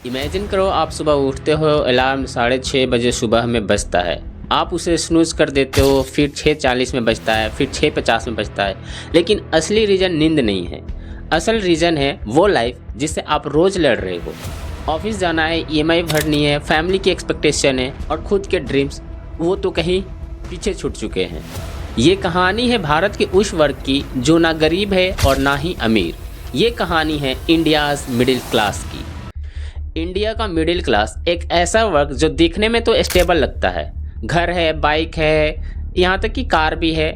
Imagine करो आप सुबह उठते हो, अलार्म 6:30 बजे सुबह में बजता है। आप उसे स्नूज़ कर देते हो, फिर 6:40 में बजता है, फिर 6:50 में बजता है। लेकिन असली रीज़न नींद नहीं है। असल रीज़न है वो लाइफ जिससे आप रोज़ लड़ रहे हो। ऑफिस जाना है, ईएमआई भरनी है, फैमिली की एक्सपेक्टेशन है और खुद के ड्रीम्स वो तो कहीं पीछे छूट चुके हैं। ये कहानी है भारत के उस वर्ग की जो ना गरीब है और ना ही अमीर। ये कहानी है इंडियाज़ मिडिल क्लास की। इंडिया का मिडिल क्लास एक ऐसा वर्ग जो दिखने में तो स्टेबल लगता है। घर है, बाइक है, यहाँ तक कि कार भी है।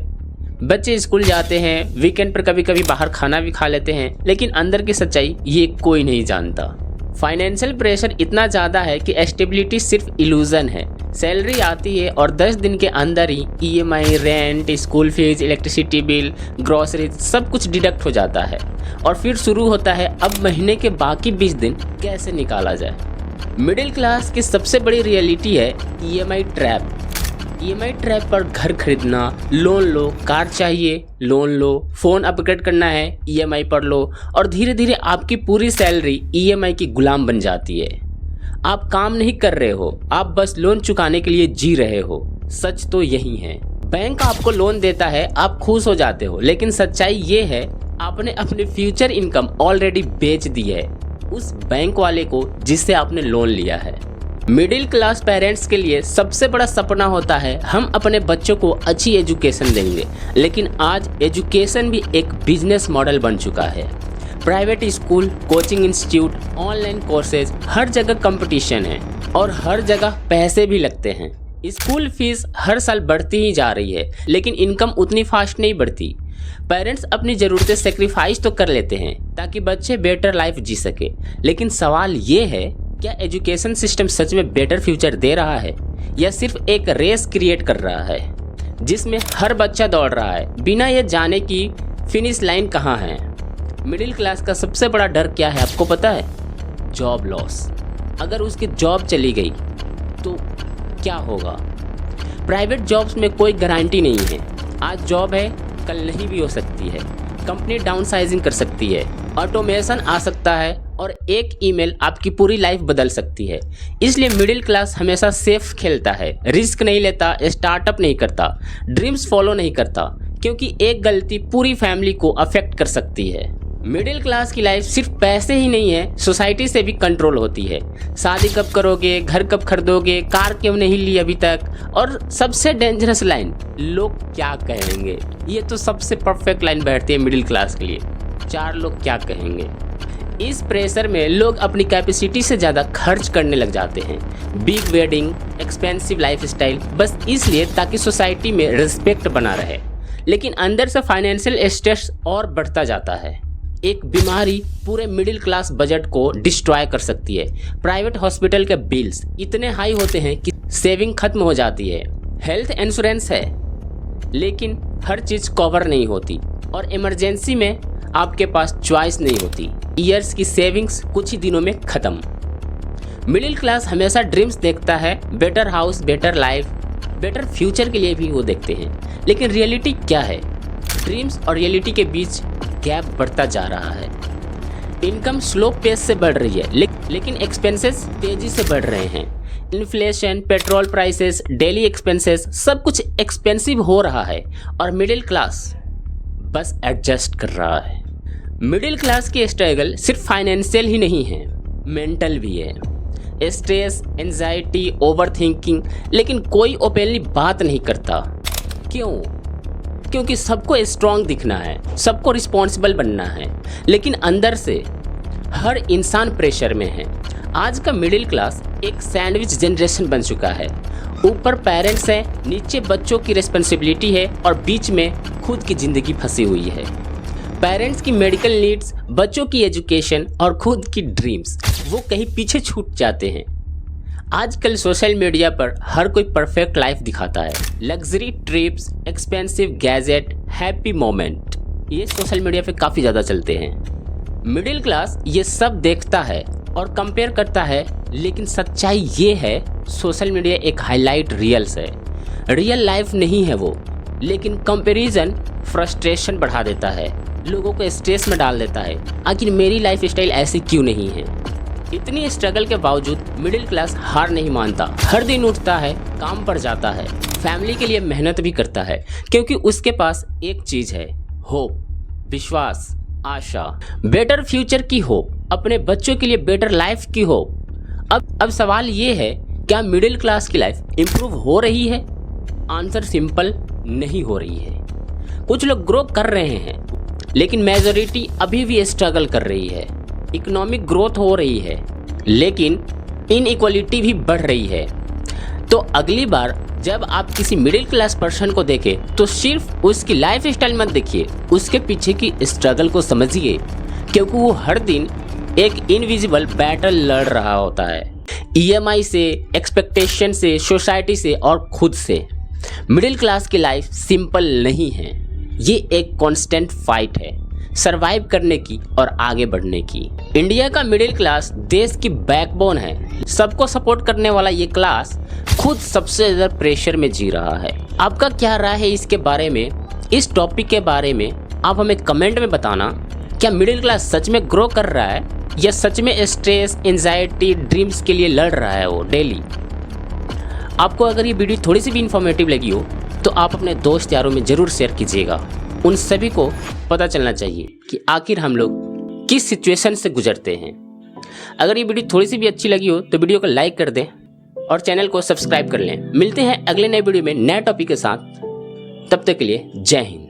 बच्चे स्कूल जाते हैं, वीकेंड पर कभी कभी बाहर खाना भी खा लेते हैं, लेकिन अंदर की सच्चाई ये कोई नहीं जानता। फाइनेंशियल प्रेशर इतना ज़्यादा है कि स्टेबिलिटी सिर्फ इल्यूज़न है। सैलरी आती है और 10 दिन के अंदर ही EMI, rent, school fees, electricity bill, grocery सब कुछ डिडक्ट हो जाता है। और फिर शुरू होता है अब महीने के बाकी 20 दिन कैसे निकाला जाए। मिडिल क्लास की सबसे बड़ी रियलिटी है ईएमआई ट्रैप। ईएमआई ट्रैप पर घर खरीदना, लोन लो, कार चाहिए, लोन लो, फ़ोन अपग्रेड करना है, ईएमआई पर लो और धीरे धीरे आपकी पूरी सैलरी ईएमआई की गुलाम बन जाती है। आप काम नहीं कर रहे हो, आप बस लोन चुकाने के लिए जी रहे हो। सच तो यही है। बैंक आपको लोन देता है, आप खुश हो जाते हो, लेकिन सच्चाई ये है आपने अपनी फ्यूचर इनकम ऑलरेडी बेच दी है उस बैंक वाले को जिससे आपने लोन लिया है। मिडिल क्लास पेरेंट्स के लिए सबसे बड़ा सपना होता है हम अपने बच्चों को अच्छी एजुकेशन देंगे, लेकिन आज एजुकेशन भी एक बिजनेस मॉडल बन चुका है। Private school, coaching institute, online courses, हर जगह कंपटीशन है और हर जगह पैसे भी लगते हैं। स्कूल फीस हर साल बढ़ती ही जा रही है, लेकिन इनकम उतनी फास्ट नहीं बढ़ती। पेरेंट्स अपनी ज़रूरतें सेक्रीफाइस तो कर लेते हैं ताकि बच्चे बेटर लाइफ जी सके, लेकिन सवाल ये है क्या एजुकेशन सिस्टम सच में बेटर फ्यूचर दे रहा है या सिर्फ एक रेस क्रिएट कर रहा है जिसमें हर बच्चा दौड़ रहा है बिना ये जाने कि फिनिश लाइन कहाँ है। मिडिल क्लास का सबसे बड़ा डर क्या है आपको पता है? Job loss. अगर उसकी जॉब चली गई तो क्या होगा? प्राइवेट जॉब्स में कोई गारंटी नहीं है। आज जॉब है, कल नहीं भी हो सकती है। कंपनी डाउनसाइजिंग कर सकती है, ऑटोमेशन आ सकता है और एक ईमेल आपकी पूरी लाइफ बदल सकती है। इसलिए मिडिल क्लास हमेशा सेफ खेलता है, रिस्क नहीं लेता, स्टार्टअप नहीं करता, ड्रीम्स फॉलो नहीं करता, क्योंकि एक गलती पूरी फैमिली को अफेक्ट कर सकती है। मिडिल क्लास की लाइफ सिर्फ पैसे ही नहीं है, सोसाइटी से भी कंट्रोल होती है। शादी कब करोगे, घर कब खरीदोगे, कार क्यों नहीं ली अभी तक, और सबसे डेंजरस लाइन, लोग क्या कहेंगे। ये तो सबसे परफेक्ट लाइन बैठती है मिडिल क्लास के लिए, 4 लोग क्या कहेंगे। इस प्रेशर में लोग अपनी कैपेसिटी से ज़्यादा खर्च करने लग जाते हैं। बिग वेडिंग, एक्सपेंसिव लाइफस्टाइल, बस इसलिए ताकि सोसाइटी में रिस्पेक्ट बना रहे। लेकिन अंदर से फाइनेंशियल स्ट्रेस और बढ़ता जाता है। एक बीमारी पूरे मिडिल क्लास बजट को डिस्ट्रॉय कर सकती है। प्राइवेट हॉस्पिटल के बिल्स इतने हाई होते हैं कि सेविंग खत्म हो जाती है। हेल्थ इंश्योरेंस है लेकिन हर चीज़ कवर नहीं होती और इमरजेंसी में आपके पास चॉइस नहीं होती। ईयर्स की सेविंग्स कुछ ही दिनों में ख़त्म। मिडिल क्लास हमेशा ड्रीम्स देखता है, better house, better life, better future के लिए भी वो देखते हैं। लेकिन रियलिटी क्या है? ड्रीम्स और रियलिटी के बीच गैप बढ़ता जा रहा है। इनकम स्लो पेस से बढ़ रही है लेकिन एक्सपेंसेस तेज़ी से बढ़ रहे हैं। Inflation, petrol prices, daily expenses सब कुछ एक्सपेंसिव हो रहा है और मिडिल क्लास बस एडजस्ट कर रहा है। मिडिल क्लास की स्ट्रगल सिर्फ फाइनेंशियल ही नहीं है, मेंटल भी है। स्ट्रेस, एंजाइटी, ओवरथिंकिंग, लेकिन कोई ओपनली बात नहीं करता। क्यों? क्योंकि सबको स्ट्रांग दिखना है, सबको रिस्पॉन्सिबल बनना है, लेकिन अंदर से हर इंसान प्रेशर में है। आज का मिडिल क्लास एक सैंडविच जनरेशन बन चुका है। ऊपर पेरेंट्स हैं, नीचे बच्चों की रिस्पॉन्सिबिलिटी है और बीच में खुद की ज़िंदगी फंसी हुई है। पेरेंट्स की मेडिकल नीड्स, बच्चों की एजुकेशन और खुद की ड्रीम्स वो कहीं पीछे छूट जाते हैं। आजकल सोशल मीडिया पर हर कोई परफेक्ट लाइफ दिखाता है। Luxury trips, expensive gadget, happy moment, ये सोशल मीडिया पे काफ़ी ज़्यादा चलते हैं। मिडिल क्लास ये सब देखता है और कंपेयर करता है, लेकिन सच्चाई ये है सोशल मीडिया एक हाईलाइट रील्स है, रियल लाइफ नहीं है वो। लेकिन कंपैरिजन फ्रस्ट्रेशन बढ़ा देता है, लोगों को स्ट्रेस में डाल देता है। आखिर मेरी लाइफ स्टाइल ऐसी क्यों नहीं है? इतनी स्ट्रगल के बावजूद मिडिल क्लास हार नहीं मानता, हर दिन उठता है, काम पर जाता है, फैमिली के लिए मेहनत भी करता है, क्योंकि उसके पास एक चीज है, होप, विश्वास, आशा, बेटर फ्यूचर की होप, अपने बच्चों के लिए बेटर लाइफ की होप। अब सवाल ये है, क्या मिडिल क्लास की लाइफ इंप्रूव हो रही है? आंसर सिंपल, नहीं हो रही है। कुछ लोग ग्रो कर रहे हैं, लेकिन मेजॉरिटी अभी भी स्ट्रगल कर रही है। इकोनॉमिक ग्रोथ हो रही है, लेकिन इनइक्वालिटी भी बढ़ रही है। तो अगली बार जब आप किसी मिडिल क्लास पर्सन को देखें तो सिर्फ उसकी लाइफ स्टाइल मत देखिए, उसके पीछे की स्ट्रगल को समझिए, क्योंकि वो हर दिन एक इनविजिबल बैटल लड़ रहा होता है, ईएमआई से, एक्सपेक्टेशन से, सोसाइटी से और खुद से। मिडिल क्लास की लाइफ सिंपल नहीं है, ये एक कांस्टेंट फाइट है सरवाइव करने की और आगे बढ़ने की। इंडिया का मिडिल क्लास देश की बैकबोन है। सबको सपोर्ट करने वाला ये क्लास खुद सबसे ज्यादा प्रेशर में जी रहा है। आपका क्या राय है इसके बारे में? इस टॉपिक के बारे में आप हमें कमेंट में बताना। क्या मिडिल क्लास सच में ग्रो कर रहा है या सच में स्ट्रेस, एंजाइटी, ड्रीम्स के लिए लड़ रहा है वो डेली? आपको अगर ये वीडियो थोड़ी सी भी इंफॉर्मेटिव लगी हो तो आप अपने दोस्त यारों में ज़रूर शेयर कीजिएगा। उन सभी को पता चलना चाहिए कि आखिर हम लोग किस सिचुएशन से गुजरते हैं। अगर ये वीडियो थोड़ी सी भी अच्छी लगी हो तो वीडियो को लाइक कर दें और चैनल को सब्सक्राइब कर लें। मिलते हैं अगले नए वीडियो में नए टॉपिक के साथ। तब तक के लिए जय हिंद।